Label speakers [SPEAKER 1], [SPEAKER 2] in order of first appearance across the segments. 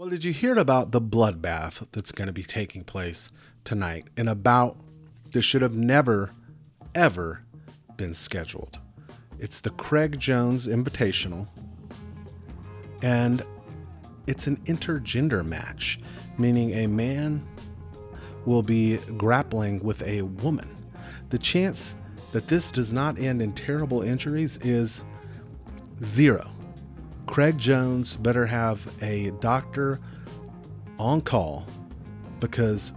[SPEAKER 1] Well, did you hear about the bloodbath that's going to be taking place tonight in a bout that should have never, ever been scheduled? It's the Craig Jones Invitational, and it's an intergender match, meaning a man will be grappling with a woman. The chance that this does not end in terrible injuries is zero. Craig Jones better have a doctor on call because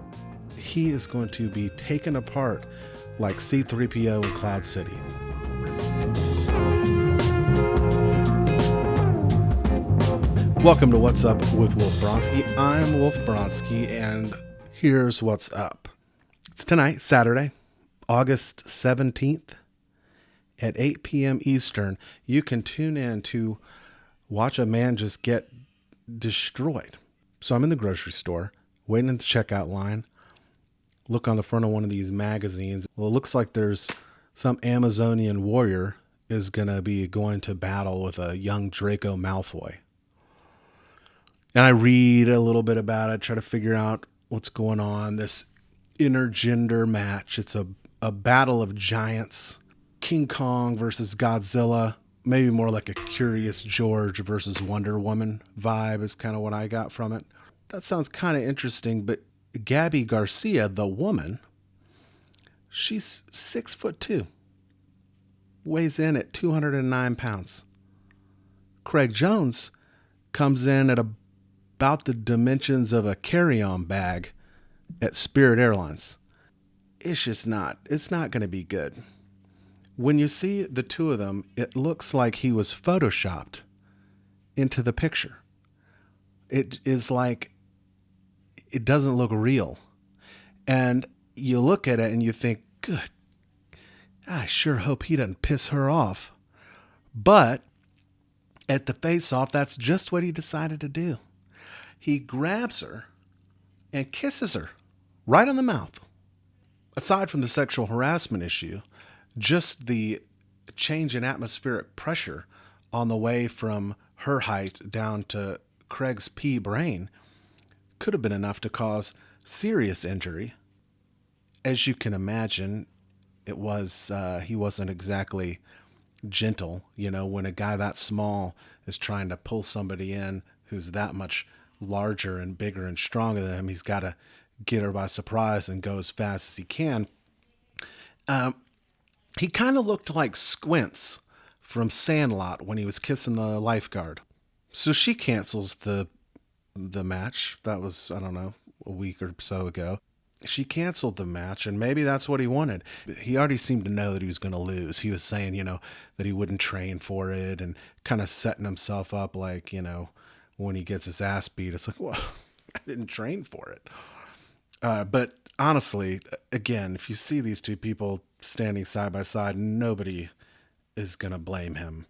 [SPEAKER 1] he is going to be taken apart like C-3PO in Cloud City. Welcome to What's Up with Wolf Bronsky. I'm Wolf Bronsky, and here's what's up. It's tonight, Saturday, August 17th at 8 p.m. Eastern. You can tune in to watch a man just get destroyed. So I'm in the grocery store, waiting in the checkout line. Look on the front of one of these magazines. Well, it looks like there's some Amazonian warrior is going to be going to battle with a young Draco Malfoy. And I read a little bit about it, try to figure out what's going on. This intergender match. It's a battle of giants. King Kong versus Godzilla. Maybe more like a Curious George versus Wonder Woman vibe is kind of what I got from it. That sounds kind of interesting, but Gabi Garcia, the woman, she's 6'2", weighs in at 209 pounds. Craig Jones comes in at about the dimensions of a carry-on bag at Spirit Airlines. It's not going to be good. When you see the two of them, it looks like he was photoshopped into the picture. It is like, it doesn't look real. And you look at it and you think, good, I sure hope he doesn't piss her off. But at the face-off, that's just what he decided to do. He grabs her and kisses her right on the mouth. Aside from the sexual harassment issue, just the change in atmospheric pressure on the way from her height down to Craig's pea brain could have been enough to cause serious injury. As you can imagine, it was he wasn't exactly gentle. You know, when a guy that small is trying to pull somebody in who's that much larger and bigger and stronger than him, he's got to get her by surprise and go as fast as he can. He kind of looked like Squints from Sandlot when he was kissing the lifeguard. So she cancels the match. That was, I don't know, a week or so ago. She canceled the match, and maybe that's what he wanted. He already seemed to know that he was going to lose. He was saying, that he wouldn't train for it and kind of setting himself up like, when he gets his ass beat, it's like, well, I didn't train for it. But honestly, again, if you see these two people standing side by side, nobody is going to blame him.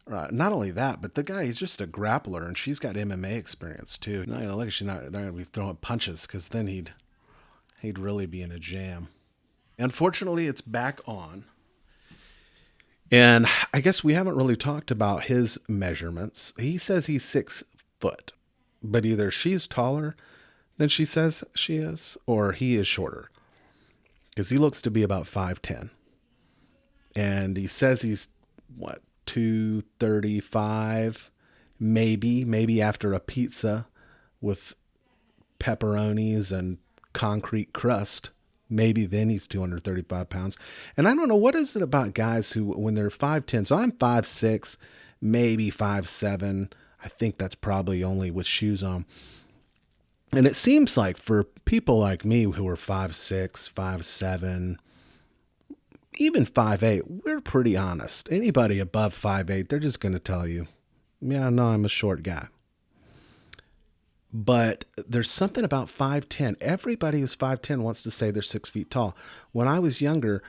[SPEAKER 1] Not only that, but the guy, he's just a grappler, and she's got MMA experience too. She's not going to be throwing punches, because then he'd really be in a jam. Unfortunately, it's back on. And I guess we haven't really talked about his measurements. He says he's 6 foot, but either she's taller than she says she is, or he is shorter, because he looks to be about 5'10", and he says he's 235, maybe after a pizza with pepperonis and concrete crust, maybe then he's 235 pounds. And I don't know, what is it about guys who, when they're 5'10", so I'm 5'6", maybe 5'7", I think that's probably only with shoes on. And it seems like for people like me who are 5'6", 5'7", even 5'8", we're pretty honest. Anybody above 5'8", they're just going to tell you, yeah, no, I'm a short guy. But there's something about 5'10". Everybody who's 5'10" wants to say they're 6 feet tall. When I was younger,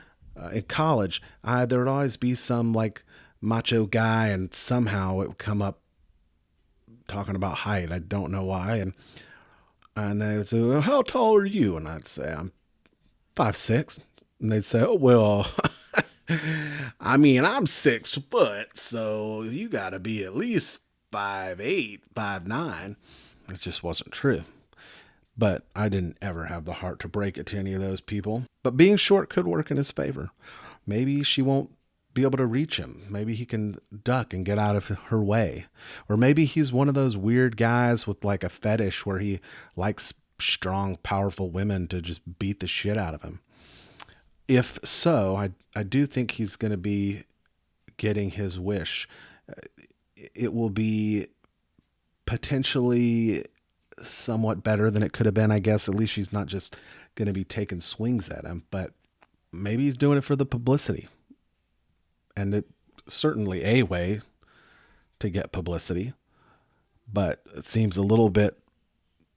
[SPEAKER 1] in college, there would always be some like macho guy, and somehow it would come up talking about height. I don't know why. And they would say, well, how tall are you? And I'd say, I'm 5'6". And they'd say, oh, well, I mean, I'm 6 foot, so you got to be at least 5'8", 5'9". It just wasn't true. But I didn't ever have the heart to break it to any of those people. But being short could work in his favor. Maybe she won't be able to reach him. Maybe he can duck and get out of her way. Or maybe he's one of those weird guys with like a fetish where he likes strong, powerful women to just beat the shit out of him. If so, I do think he's going to be getting his wish. It will be potentially somewhat better than it could have been, I guess. At least she's not just going to be taking swings at him, but maybe he's doing it for the publicity. And it's certainly a way to get publicity, but it seems a little bit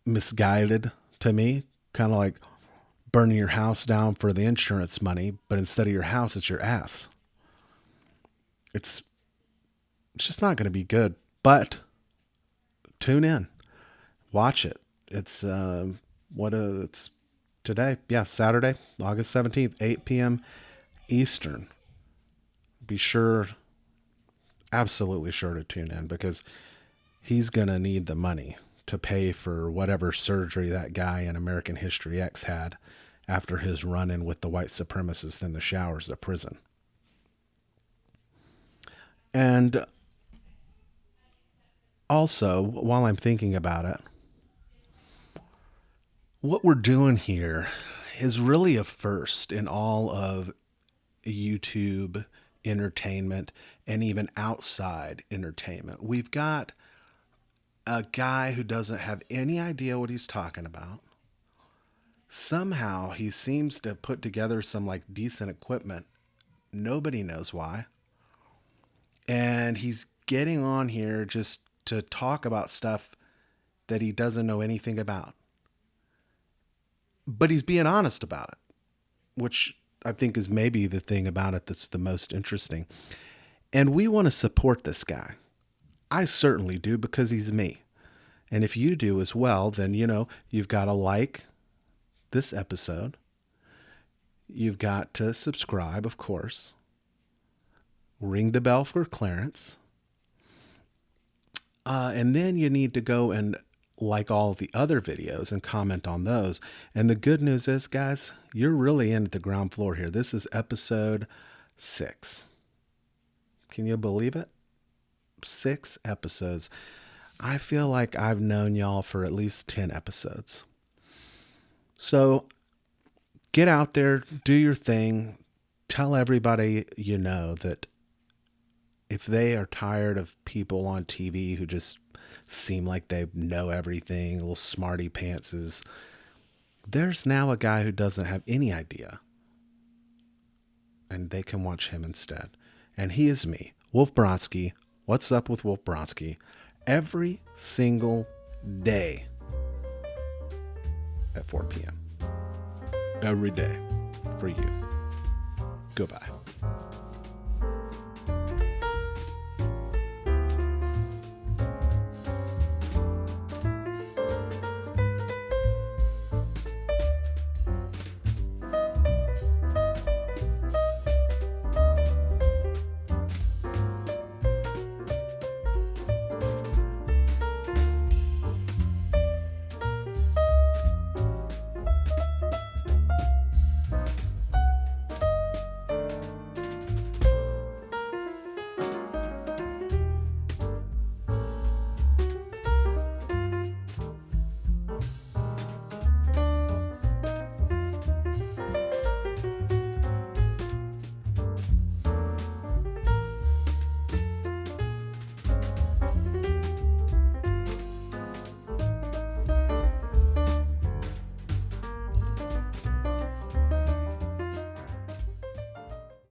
[SPEAKER 1] misguided to me. Kind of like burning your house down for the insurance money, but instead of your house, it's your ass. It's just not going to be good, but tune in. Watch it. It's it's today. Yeah, Saturday, August 17th, 8 p.m. Eastern. Be sure, absolutely sure to tune in because he's going to need the money to pay for whatever surgery that guy in American History X had after his run-in with the white supremacists in the showers of prison. And also, while I'm thinking about it, what we're doing here is really a first in all of YouTube entertainment and even outside entertainment. We've got a guy who doesn't have any idea what he's talking about. Somehow he seems to put together some like decent equipment. Nobody knows why. And he's getting on here just to talk about stuff that he doesn't know anything about. But he's being honest about it, which I think is maybe the thing about it that's the most interesting. And we want to support this guy. I certainly do because he's me. And if you do as well, then, you've got to like this episode. You've got to subscribe, of course. Ring the bell for Clarence. And then you need to go and like all the other videos and comment on those. And the good news is, guys, you're really in at the ground floor here. This is episode 6. Can you believe it? 6 episodes. I feel like I've known y'all for at least 10 episodes. So get out there, do your thing. Tell everybody you know that if they are tired of people on TV who just seem like they know everything, little smarty pantses, there's now a guy who doesn't have any idea. And they can watch him instead. And he is me, Wolf Bronsky. What's up with Wolf Bronsky? Every single day at 4 p.m. Every day for you. Goodbye.